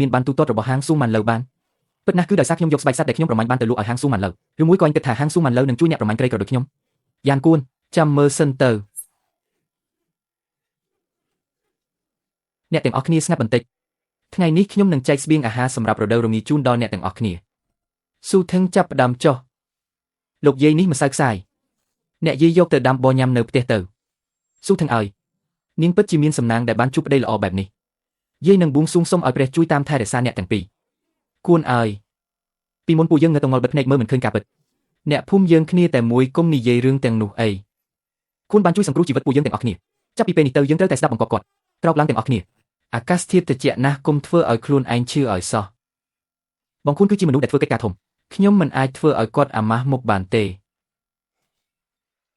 មានបានទូទាត់របស់ហាងស៊ូម៉ាន់ឡូវបានពិតណាស់គឺដោយសារខ្ញុំយកស្បែកសត្វដែលខ្ញុំប្រមាញ់បានទៅលក់ឲ្យហាងស៊ូម៉ាន់ឡូវឬមួយក៏អញគិតថាហាងស៊ូម៉ាន់ឡូវនឹងជួយអ្នកប្រមាញ់ក្រីក្រដូចខ្ញុំយ៉ានគួនចាំមើលសិនទៅអ្នកទាំងអស់គ្នាស្ងាត់បន្តិចថ្ងៃនេះខ្ញុំនឹងចែកស្បៀងអាហារសម្រាប់រដូវរងាជូនដល់អ្នកទាំងអស់គ្នាស៊ូថឹងចាប់ផ្ដើមចុះលោកយាយនេះម្សៅខ្សាយអ្នកយាយយកទៅដាំបោះញ៉ាំនៅផ្ទះទៅស៊ូថឹងអើយនាងពិតជាមានសំណាងដែលបានជួបប្តីល្អបែបនេះយាយនឹងបួងសួងសុំឲ្យព្រះជួយតាមថែរក្សាអ្នកទាំងពីរគួនអើយពីមុនពួកយើងងើបតងល់បិទភ្នែកមើលមិនឃើញការពិតអ្នកភូមិយើងគ្នាតែមួយគុំនិយាយរឿងទាំងនោះអីគួនបានជួយសង្គ្រោះជីវិតពួកយើងទាំងអស់គ្នាចាប់ពីពេលនេះទៅយើងត្រូវតែស្ដាប់បង្គាប់គាត់ក្រោកឡើងទាំងអស់គ្នាអាកាសធាតុត្រជាក់ណាស់គុំធ្វើឲ្យខ្លួនឯងឈឺឲ្យសោះបងគួនគឺជាមនុស្សដែលធ្វើកិច្ចការធំខ្ញុំមិនអាចធ្វើឲ្យគាត់អាម៉ាស់មុខបានទេ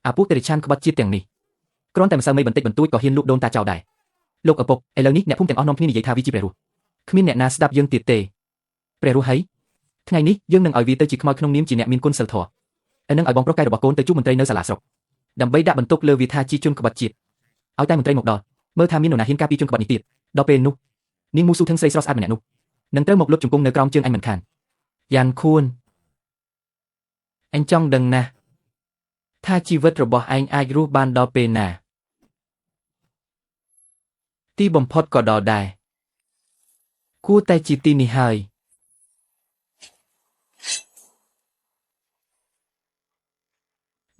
អាពួកតេរិឆានក្បត់ជាតិទាំងនេះគ្រាន់តែម្សៅមីបន្តិចបន្តួចក៏ហ៊ានលូកដូនតាចោលដែរលោកឪពុកឥឡូវនេះអ្នកភូមិទាំងអស់នាំគ្នានិយាយថាវាជាព្រះរស់គ្មានអ្នកណាស្ដាប់យើងទៀតទេព្រះរស់ហើយថ្ងៃនេះយើងនឹងឲ្យវាទៅជាខ្មោចក្នុងនាមជាអ្នកមានគុណសិលធម៌ហើយនឹងឲ្យបងប្រុសកែរបស់កូនទៅជួបមន្ត្រីនៅសាលាស្រុកដើម្បីដាក់បន្ទុកលើវាថាជាជនក្បត់ជាតិឲ្យតែមន្ត្រីមកដល់មើលថាមាននរណាហ៊ានការពារជនក្បត់នេះទៀតដល់ពេលនោះនាងមូស៊ូថឹងស្រីស្រស់ស្អាតម្នាក់នោះនឹងត្រូវមកលុបជង្គង់នៅក្រោមជើងអញមិនខានយ៉ាន់ខួនអញចង់ដឹងណាស់ថាជីវិតរបស់ឯងអាចរស់បានដល់ពេលណាទីបំផុតក៏ដល់ដែរគួរតែជាទីនេះហើយ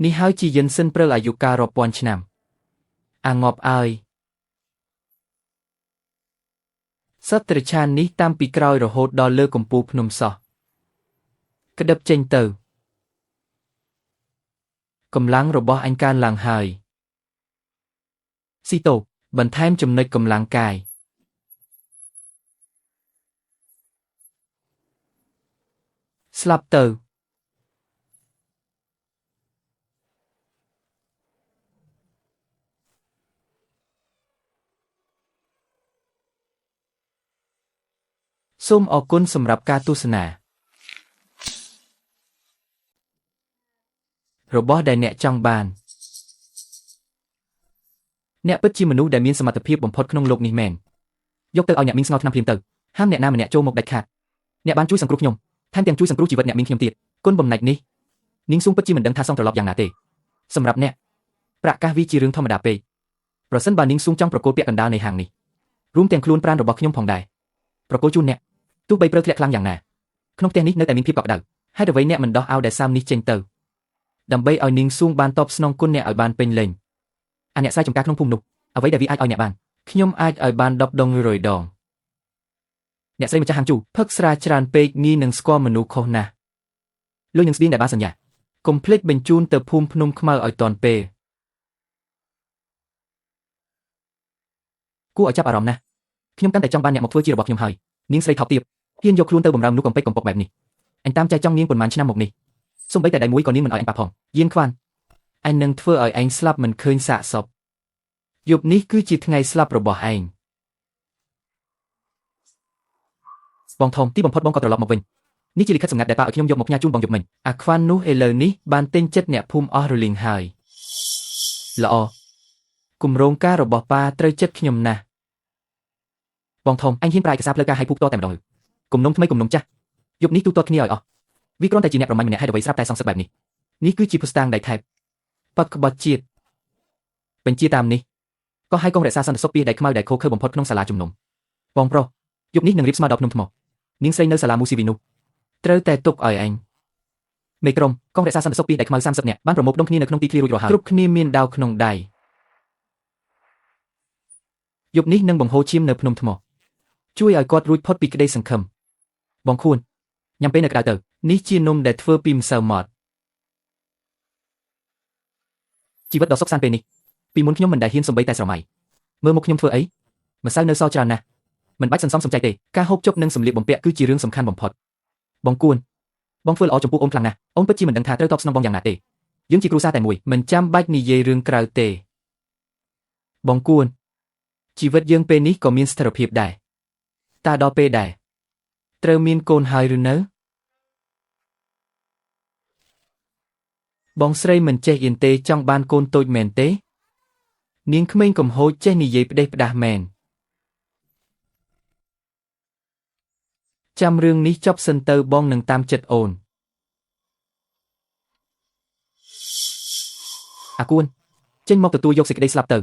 នេះហើយជាយិនសិនព្រើលអាយុកាលរាប់ពាន់ឆ្នាំអាងប់អើយសត្វត្រឆាននេះតាមពីក្រោយរហូតដល់លើកំពូលភ្នំសោះក្តឹបចេញទៅកម្លាំងរបស់អញកើនឡើងហើយស៊ីតូបន្ថែមចំណុចកម្លាំងកាយស្លាប់ទៅសូមអរគុណសម្រាប់ការទស្សនារបស់ដែលអ្នកចង់បានអ្នកពិតជាមនុស្សដែលមានសមត្ថភាពបំផុតក្នុងលោកនេះមែនយកទៅឲ្យអ្នកមីងស្ងោរឆ្នាំភ្លាមទៅហាមអ្នកណាម្នាក់ចូលមកដាច់ខាតអ្នកបានជួយសង្គ្រោះខ្ញុំថែមទាំងជួយសង្គ្រោះជីវិតអ្នកមីងខ្ញុំទៀតគុណបំណាច់នេះនាងស៊ូងពិតជាមិនដឹងថាសងត្រឡប់យ៉ាងណាទេសម្រាប់អ្នកប្រាក់កាសវាជារឿងធម្មតាពេកប្រសិនបើនាងស៊ូងចង់ប្រកូលពាក់កណ្ដាលនៃហាងនេះរួមទាំងខ្លួនប្រាណរបស់ខ្ញុំផងដែរប្រកូលជូនអ្នកទោះបីព្រើធ្លាក់ខ្លាំងយ៉ាងណាក្នុងផ្ទះនេះនៅតែមានភាពកក់ក្ដៅហើយអ្វីអ្នកមិនដោះឲ្យដែលសាមនេះចេញទៅដើម្បីឲ្យនាងស៊ូងបានតបស្នងគុណអ្នកឲ្យបានពេញលេញអាអ្នកស្រែចម្ការក្នុងភូមិនោះអ្វីដែលវាអាចឲ្យអ្នកបានខ្ញុំអាចឲ្យបាន10 ដង100 ដងអ្នកស្រីម្ចាស់ហាងជូផឹកស្រាច្រើនពេកងាយនឹងស្គាល់មនុស្សខុសណាស់លុយនឹងស្បៀងដែលបានសន្យាកុំភ្លេចបញ្ជូនទៅភូមិភ្នំខ្មៅឲ្យទាន់ពេលគួរឲ្យចាប់អារម្មណ៍ណាស់ខ្ញុំកាន់តែចង់បានអ្នកមកធ្វើជារបស់ខ្ញុំហើយនាងស្រីថោកទាបហ៊ានយកខ្លួនទៅបម្រើមនុស្សកំពេចកំពុកបែបនេះអញតាមចែកចង់នាងប៉ុន្មានឆ្នាំមកនេះសូម្បីតែដៃមួយក៏នាងមិនឲ្យអញប៉ះផងយានខ្វានអញនឹងធ្វើឲ្យឯងស្លាប់មិនឃើញសាកសពយប់នេះគឺជាថ្ងៃស្លាប់របស់ឯងបងធំទីបំផុតបងក៏ត្រឡប់មកវិញនេះជាលិខិតសម្ងាត់ដែលប៉ាឲ្យខ្ញុំយកមកផ្ញើជូនបងយប់មិញអាខ្វាននោះឥឡូវនេះបានទិញចិត្តអ្នកភូមិអស់រលីងហើយល្អគម្រោងការរបស់ប៉ាត្រូវចិត្តខ្ញុំណាស់បងធំអញហ៊ានប្រាយឯកសារផ្លូវការឲ្យភូមិតតែម្ដងគំនុំថ្មីគំនុំចាស់យប់នេះទូទាត់គ្នាឲ្យអស់វាគ្រាន់តែជាអ្នកប្រមាញ់ម្នាក់ហើយអ្វីស្រាប់តែសងសឹកបែបនេះនេះគឺជាភស្តុតាងដៃថែបប៉ាត់ក្បត់ជាតិបញ្ជាតាមនេះក៏ឲ្យកងរក្សាសន្តិសុខពីដៃខ្មៅដែលខូខើបំផុតក្នុងសាលាជំនុំបងប្រុសយប់នេះនឹងរៀបស្មើដល់ភ្នំថ្មនាងស្រីនៅសាលាមូស៊ីវីនោះត្រូវតែទុកឲ្យអញមេក្រុមកងរក្សាសន្តិសុខពីដៃខ្មៅ30នាក់បានប្រមូលផ្ដុំគ្នានៅក្នុងទីធ្លារួចរាល់ហើយគ្រប់គ្នាមានដាវក្នុងដៃយប់នេះនឹងបង្ហូរឈាមនៅភ្នំថ្មជួយឲ្យគាត់រួចផុតពីក្តីសង្ឃឹមបងខួនញ៉ាំពេលនៅក្តៅទៅនេះជានំដែលធ្វើពីម្សៅម៉ត់ជីវិតដ៏សុខសាន្តពេលនេះពីមុនខ្ញុំមិនដែលហ៊ានសំបីតែស្រមៃមើលមុខខ្ញុំធ្វើអីម្សៅនៅសល់ច្រើនណាស់មិនបាច់សន្សំសំចៃទេការហូបចុកនិងសម្លៀកបំពាក់គឺជារឿងសំខាន់បំផុតបងគួនបងធ្វើល្អចំពោះអូនខ្លាំងណាស់អូនពិតជាមិនដឹងថាត្រូវតបស្នងបងយ៉ាងណាទេយើងជាគ្រួសារតែមួយមិនចាំបាច់និយាយរឿងក្រៅទេបងគួនជីវិតយើងពេលនេះក៏មានស្ថិរភាពដែរតើដល់ពេលដែរត្រូវមានកូនហើយឬនៅបងស្រីមិនចេះអៀនទេចង់បានកូនតូចមែនទេនាងក្មេងកំហូចចេះនិយាយផ្ដេសផ្ដាស់មែន ចាំរឿងនេះចប់សិនទៅបងនឹងតាមចិត្តអូនអាគួនចេញមកទទួលយកសេចក្តីស្លាប់ទៅ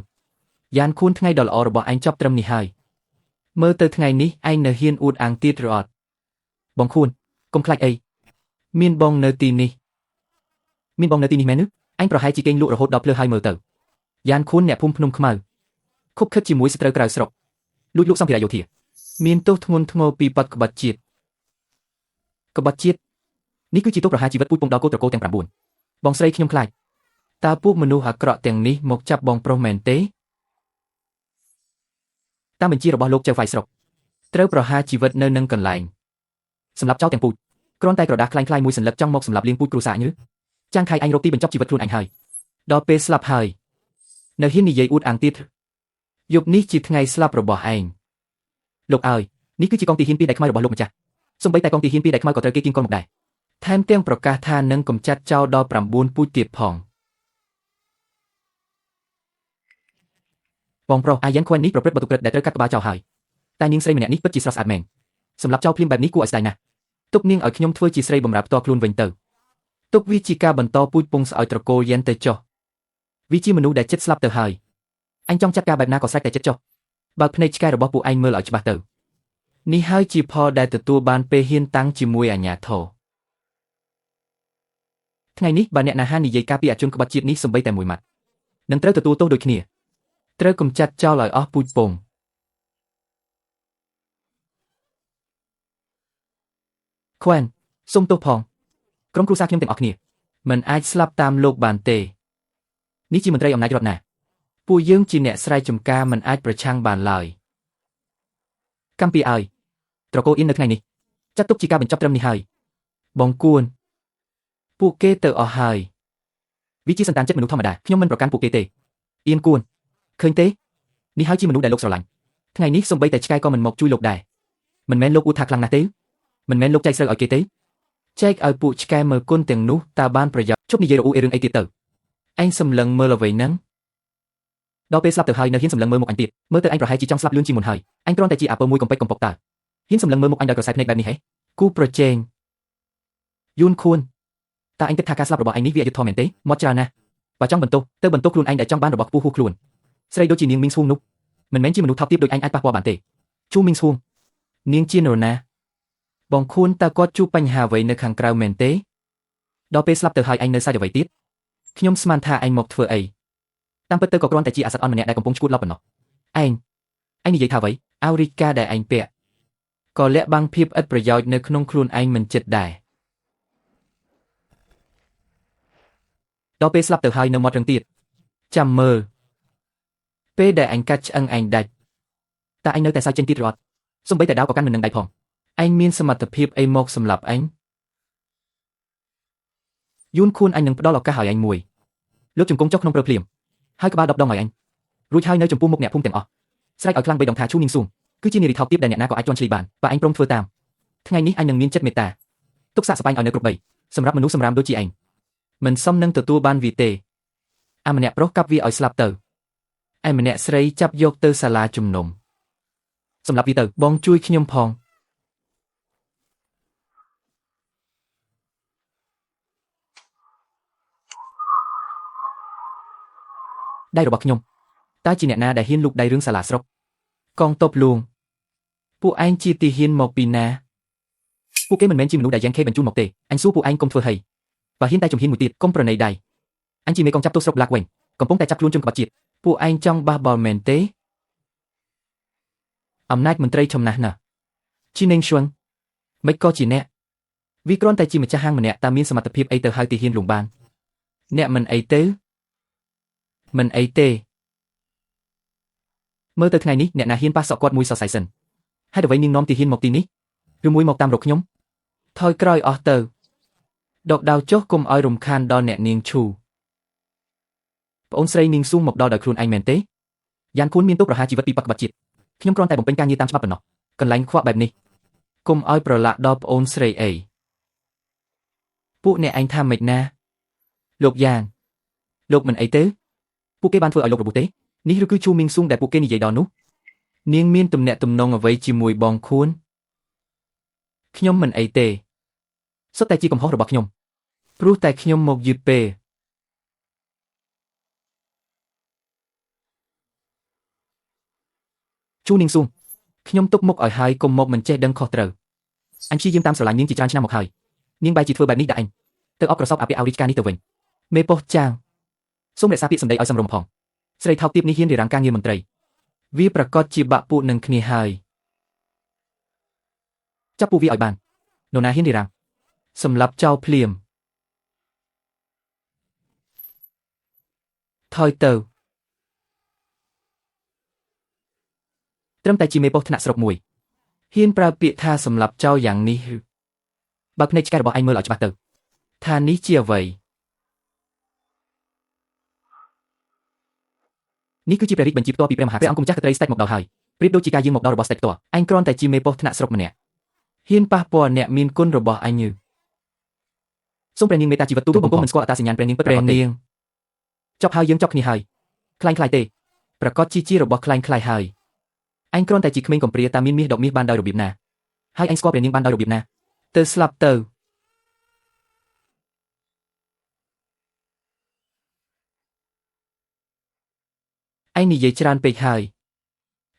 យ៉ានខួនថ្ងៃដ៏ល្អរបស់ឯងចប់ត្រឹមនេះហើយមើលទៅថ្ងៃនេះឯងនៅហ៊ានអួតអាងទៀតឬអត់បងខួនកុំខ្លាចអីមានបងនៅទីនេះមែនឬអញប្រហែលជាគេងលក់រហូតដល់ភ្លឺហើយមើលទៅយ៉ានខួនអ្នកភូមិភ្នំខ្មៅខុបខិតជាមួយស្ត្រូវក្រៅស្រុកលួចលក់សម្ភារៈយោធាមានទោសធ្ងន់ធ្ងរពីបទក្បត់ជាតិនេះគឺជាទោសប្រហារជីវិតពូជពងដល់កូនត្រកូលទាំង9បងស្រីខ្ញុំខ្លាចតើពួកមនុស្សអាក្រក់ទាំងនេះមកចាប់បងប្រុសមែនទេតាមបញ្ជារបស់លោកចៅហ្វាយស្រុកត្រូវប្រហារជីវិតនៅនឹងកន្លែងសម្រាប់ចោលទាំងពូជគ្រាន់តែក្រដាស់ខ្លាញ់មួយសន្លឹកចង់មកសម្រាប់លៀងពូជគ្រួសារអញឬចាំងខៃអញរកទីបញ្ចប់ជីវិតខ្លួនអញហើយដល់ពេលស្លាប់ហើយនៅហ៊ាននិយាយអួតអាងទៀតយប់នេះជាថ្ងៃស្លាប់របស់ឯងលោកអើយនេះគឺជាកងទីហ៊ានពីរដែលខ្មៅរបស់លោកម្ចាស់សូម្បីតែកងទីហ៊ានពីរដែលខ្មៅក៏ត្រូវគេគៀងកលមកដែរថែមទាំងប្រកាសថានឹងកំចាត់ចោលដល់9ពូជទៀតផងបងប្រុសអាយ៉ែនខួននេះប្រព្រឹត្តបទឧក្រិដ្ឋដែលត្រូវកាត់ក្បាលចោលហើយតែនាងស្រីម្នាក់នេះពិតជាស្រស់ស្អាតមែនសម្រាប់ចោលភ្លាមបែបនេះគួរឲ្យស្ដាយណាស់ទុកនាងឲ្យខ្ញុំធ្វើជាស្រីបម្រើផ្ទាល់ខ្លួនវិញទៅទុកវាជាការបន្តពូជពង្សឲ្យត្រកូលយែនទៅចុះវាជាមនុស្សដែលចិត្តស្លាប់ទៅហើយអញចង់ចាត់ការបែបណាក៏ស្រេចតែចិត្តចុះបើកភ្នែកឆ្កែរបស់ពួកឯងមើលឲ្យច្បាស់ទៅនេះហើយជាផលដែលទទួលបានពេលហ៊ានតាំងជាមួយអាញាធរថ្ងៃនេះបើអ្នកណាហានិយាយការពីអាជនក្បត់ជាតិនេះសំបីតែមួយម៉ាត់នឹងត្រូវទទួលទោសដូចគ្នាត្រូវកំចាត់ចោលឲ្យអស់ពូជពងខ្វែនសុំទោសផងក្រុមគ្រួសារខ្ញុំទាំងអស់គ្នាមិនអាចស្លាប់តាមលោកបានទេនេះជាមន្ត្រីអំណាចរដ្ឋណាពួកយើងជាអ្នកស្រែកចម្ការមិនអាចប្រឆាំងបានឡើយកម្មពីឲ្យត្រកូលអ៊ីននៅថ្ងៃនេះចាត់ទុកជាការបញ្ចប់ត្រឹមនេះហើយបងគួនពួកគេទៅអស់ហើយវាជាសន្តានចិត្តមនុស្សធម្មតាខ្ញុំមិនប្រកាន់ពួកគេទេអ៊ីនគួនឃើញទេនេះហើយជាមនុស្សដែលលោកស្រឡាញ់ថ្ងៃនេះសំបីតែឆ្កែក៏មិនមកជួយលោកដែរមិនមែនលោកអួតថាខ្លាំងណាស់ទេមិនមែនលោកចែកស្រូវឲ្យគេទេចែកឲ្យពួកឆ្កែមើលគុណទាំងនោះតើបានប្រយោជន៍ជប់និយាយរអ៊ូអេរឿងអីទៀតទៅឯងសម្លឹងមើលអ្វីហ្នឹងដល់ពេលស្លាប់ទៅហើយនៅហ៊ានសម្លឹងមើលមុខអញទៀតមើលទៅអញប្រហែលជាចង់ស្លាប់លឿនជាងមុនហើយអញគ្រាន់តែជាអាពើមួយកំពេចកំប៉ុកតើហ៊ានសម្លឹងមើលមុខអញដោយក្រសែភ្នែកបែបនេះហេគូប្រជែងយួនខួនតើអញគិតថាការស្លាប់របស់ឯងនេះវាអយុត្តិធម៌មែនទេមកច្រើនណាស់បើចង់បន្ទោសទៅបន្ទោសខ្លួនឯងដែលចង់បានរបស់ខ្ពស់ហួសខ្លួនស្រីដូចជានាងមីងស្ហួងនោះមិនមែនជាមនុស្សថោកទាបដូចឯងអាចប៉ះពាល់បានទេជូមីងស្ហួងនាងជានរណាបងខួនតើគាត់ជួបបញ្ហាអ្វីនៅខាងក្រៅមែនទេដល់ពេលស្លាប់ទៅហើយឯងនៅសើចអ្វីទៀតខ្ញុំស្មានថាឯងមកធ្វើអីតាមពិតទៅក៏គ្រាន់តែជាអាសត្វអន់ម្នាក់ដែលកំពុងឈួតឡប់ប៉ុណ្ណោះឯងនិយាយថាអ្វីអាវរីកាដែលឯងពាក់ក៏លាក់បាំងភាពឥតប្រយោជន៍នៅក្នុងខ្លួនឯងមិនចិត្តដែរដល់ពេលស្លាប់ទៅហើយនៅមាត់រឹងទៀតចាំមើលពេលដែលអញកាត់ឆ្អឹងឯងដាច់តើឯងនៅតែសើចចេញទៀតឬអត់សូម្បីតែដាវក៏កាន់មិននឹងដៃផងឯងមានសមត្ថភាពអីមកសម្លាប់អញយួនខួនអញនឹងផ្ដល់ឱកាសឲ្យអញមួយលើកជង្គង់ចុះក្នុងព្រឹកភ្លាមហើយក្បាល10 ដងឲ្យអញរួចហើយនៅចំពោះមុខអ្នកភូមិទាំងអស់ស្រែកឲ្យខ្លាំងបីដងថាឈូមីងស៊ូងគឺជានារីថោកទាបដែលអ្នកណាក៏អាចជន់ឈ្លីបានបើអញព្រមធ្វើតាមថ្ងៃនេះអញនឹងមានចិត្តមេត្តាទុកសាកសបែងឲ្យនៅគ្រប់បីសម្រាប់មនុស្សសម្រាមដូចជាឯងមិនសមនឹងទទួលបានវាទេអាម្នាក់ប្រុសកាប់វាឲ្យស្លាប់ទៅឯម្នាក់ស្រីចាប់យកទៅសាលាជំនុំសម្រាប់វាទៅបងជួយខ្ញុំផងដៃរបស់ខ្ញុំតើជាអ្នកណាដែលហ៊ានលូកដៃរឿងសាលាស្រុកកងទ័ពលួងពួកឯងជាទីហ៊ានមកពីណាពួកគេមិនមែនជាមនុស្សដែលយ៉ាងខេបញ្ជូនមកទេអញសួរពួកឯងកុំធ្វើហីបើហ៊ានតែជំហានមួយទៀតកុំប្រណីដៃអញជាមេកងចាប់ទោសស្រុកប្លាក់វិញកំពុងតែចាប់ខ្លួនជនក្បត់ជាតិពួកឯងចង់បះបោរមែនទេអំណាចមន្ត្រីចំណាស់ណាស់ជីនេងឈួងមិនក៏ជាអ្នកវាគ្រាន់តែជាម្ចាស់ហាងម្នាក់តែមានសមត្ថភាពអីទៅហៅទីហ៊ានលួងបានអ្នកមិនអីទេមើលទៅថ្ងៃនេះអ្នកណាហ៊ានប៉ះសក់គាត់មួយសរសៃសិនហើយអ្វីនាងនាំទីហ៊ានមកទីនេះឬមួយមកតាមរកខ្ញុំថយក្រោយអស់ទៅដកដាវចុះកុំឲ្យរំខានដល់អ្នកនាងឈូប្អូនស្រីនាងស៊ូមកដល់ដោយខ្លួនឯងមែនទេយ៉ានខួនមានទោសប្រហារជីវិតពីបក្បត់ជាតិខ្ញុំគ្រាន់តែបំពេញការងារតាមច្បាប់ប៉ុណ្ណោះកន្លែងខ្វក់បែបនេះកុំឲ្យប្រឡាក់ដល់ប្អូនស្រីអីពួកអ្នកឯងថាម៉េចណាលោកយ៉ាងលោកមិនអីទេពួកគេបានធ្វើឲ្យលោករបួសទេនេះឬគឺឈូមីងស៊ុងដែលពួកគេនិយាយដល់នោះនាងមានទំនាក់ទំនងអ្វីជាមួយបងខួន ខ្ញុំមិនអីទេសុទ្ធតែជាកំហុសរបស់ខ្ញុំព្រោះតែខ្ញុំមកយឺតពេលជូនីងស៊ូងខ្ញុំទុកមុខឲ្យហើយកុំមកមិនចេះដឹងខុសត្រូវអញព្យាយាមតាមស្រឡាញ់នាងជាច្រើនឆ្នាំមកហើយនាងបែរជាធ្វើបែបនេះដាក់អញទៅអបក្រសពអាពាហ៍អាវរីចការនេះទៅវិញមេប៉ុស្តិ៍ចាងសូមរក្សាពាក្យសម្ដីឲ្យសមរម្យផងស្រីថោកទាបនេះហ៊ានរារាំងការងារមន្ត្រីវាប្រកាសជាបាក់ពួកនឹងគ្នាហើយចាប់ពួកវាឲ្យបាននរណាហ៊ានរារាំងសម្លាប់ចោលភ្លាមថយទៅត្រឹមតែជាមេប៉ុស្តិ៍ថ្នាក់ស្រុកមួយហ៊ានប្រើពាក្យថាសម្លាប់ចោលយ៉ាងនេះបើភ្នែកឆ្កែរបស់ឯងមើលឲ្យច្បាស់ទៅថានេះជាអ្វីនេះគឺជាព្រះរាជបញ្ជាផ្ទាល់ពីព្រះមហាក្សត្រព្រះអង្គម្ចាស់ក្ត្រីស្ដេចមកដល់ហើយប្រៀបដូចជាការយាងមកដល់របស់ស្ដេចផ្ទាល់ឯងគ្រាន់តែជាមេប៉ុស្តិ៍ថ្នាក់ស្រុកម្នាក់ហ៊ានប៉ះពាល់អ្នកមានគុណរបស់អញសូមព្រះនាងមេត្តាជីវិតទូកំពុងមិនស្គាល់អត្តសញ្ញាណព្រះនាងពិតព្រះនាងចប់ហើយយើងចប់គ្នាហើយខ្លាញ់ខ្លាយទេប្រកាសជារបស់ខ្លាញ់ខ្លាយហើយអញគ្រាន់តែជាក្មេងកំព្រាតាមានមាសដកមាសបានដោយរបៀបណាហើយអញស្គាល់ព្រះនាងបានដោយរបៀបណាទៅស្លាប់ទៅឯងនិយាយច្រើនពេកហើយ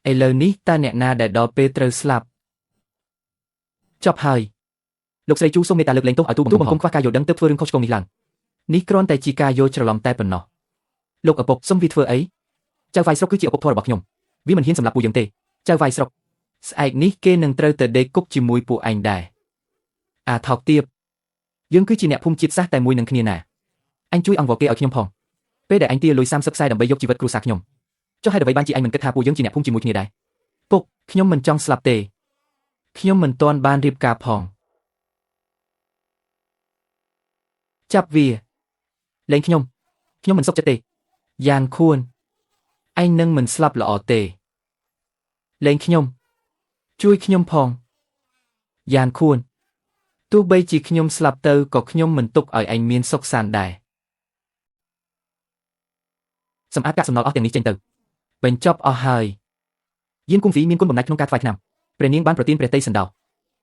ឥឡូវនេះតើអ្នកណាដែលដល់ពេលត្រូវស្លាប់ចប់ហើយលោកស្រីជូសូមមេត្តាលើកលែងទោសឲ្យទូបង្គំខ្វះការយល់ដឹងទើបធ្វើរឿងខុសឆ្គងនេះឡើងនេះគ្រាន់តែជាការយល់ច្រឡំតែប៉ុណ្ណោះលោកឪពុកសុំវាធ្វើអីចៅវាយស្រុកគឺជាឪពុកធម៌របស់ខ្ញុំវាមិនហ៊ានសម្លាប់ពួកយើងទេចៅវាយស្រុកស្អែកនេះគេនឹងត្រូវទៅដេកគុកជាមួយពួកឯងដែរអាថោកទាបយើងគឺជាអ្នកភូមិជាតិសាសន៍តែមួយនឹងគ្នាណាអញជួយអង្វរគេឲ្យខ្ញុំផងពេលដែលអញទាលុយ30 ខ្សែដើម្បីយកជីវិតគ្រួសារខ្ញុំចុះហេតុអ្វីបានជាអញមិនគិតថាពួកយើងជាអ្នកភូមិជាមួយគ្នាដែរពុកខ្ញុំមិនចង់ស្លាប់ទេខ្ញុំមិនទាន់បានរៀបការផងចាប់វាលែងខ្ញុំមិនសុខចិត្តទេយ៉ាងខួនឯងនឹងមិនស្លាប់ល្អទេលែងខ្ញុំជួយខ្ញុំផងយ៉ាងខួនទោះបីជាខ្ញុំស្លាប់ទៅក៏ខ្ញុំមិនទុកឲ្យឯងមានសុខសាន្តដែរសម្អាតកាកសំណល់អស់ទាំងនេះចេញទៅបញ្ចប់អស់ហើយយានគង់ហ្វីមានគុណបំណាច់ក្នុងការថ្វាយថ្នាំព្រះនាងបានប្រទានព្រះតីសណ្ដោ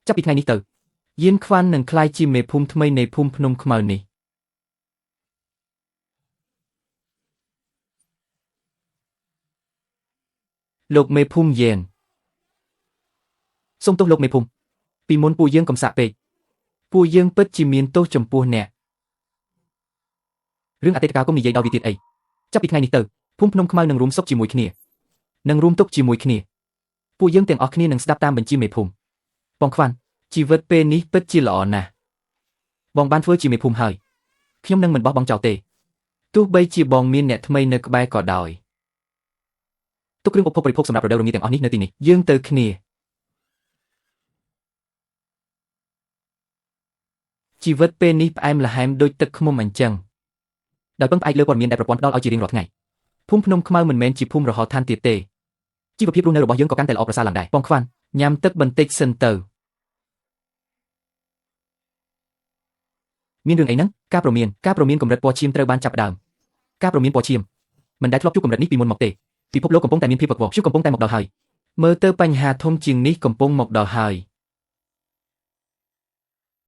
ចាប់ពីថ្ងៃនេះទៅយានខ្វាន់នឹងក្លាយជាមេភូមិថ្មីនៃភូមិភ្នំខ្មៅនេះលោកមេភូមិយេនសូមទោសលោកមេភូមិពីមុនពួកយើងកំសាកពេកពួកយើងពិតជាមានទោសចំពោះអ្នករឿងអតីតកាលកុំនិយាយដល់វាទៀតអីចាប់ពីថ្ងៃនេះទៅភូមិភ្នំខ្មៅនឹងរួមសុខជាមួយគ្នានឹងរួមទុកជាមួយគ្នាពួកយើងទាំងអស់គ្នានឹងស្ដាប់តាមបញ្ជាមេភូមិបងខ្វាន់ជីវិតពេលនេះពិតជាល្អណាស់បងបានធ្វើជាមេភូមិហើយខ្ញុំនឹងមិនបោះបង់ចោលទេទោះបីជាបងមានអ្នកថ្មីនៅក្បែរក៏ដោយទុកគ្រឿងឧបភោគបរិភោគសម្រាប់រដូវរងាទាំងអស់នេះនៅទីនេះយើងទៅគ្នាជីវិតពេលនេះផ្អែមល្ហែមដូចទឹកឃ្មុំអញ្ចឹងដោយពឹងផ្អែកលើព័ត៌មានដែលប្រព័ន្ធផ្ដល់ឲ្យជារៀងរាល់ថ្ងៃភូមិភ្នំខ្មៅមិនមែនជាភូមិរហោឋានទៀតទេជីវភាពរស់នៅរបស់យើងក៏កាន់តែល្អប្រសើរឡើងដែរបងខ្វាន់ញ៉ាំទឹកបន្តិចសិនទៅមានរឿងអីហ្នឹងការព្រមានកម្រិតពណ៌ឈាមត្រូវបានចាប់ផ្ដើមការព្រមានពណ៌ឈាមមិនដែលធ្លាប់ជួបកម្រិតនេះពីមុនមកទេពិភពលោកកំពុងតែមានភាពវឹកវរព្យុះកំពុងតែមកដល់ហើយមើលទៅបញ្ហាធំជាងនេះកំពុងមកដល់ហើយ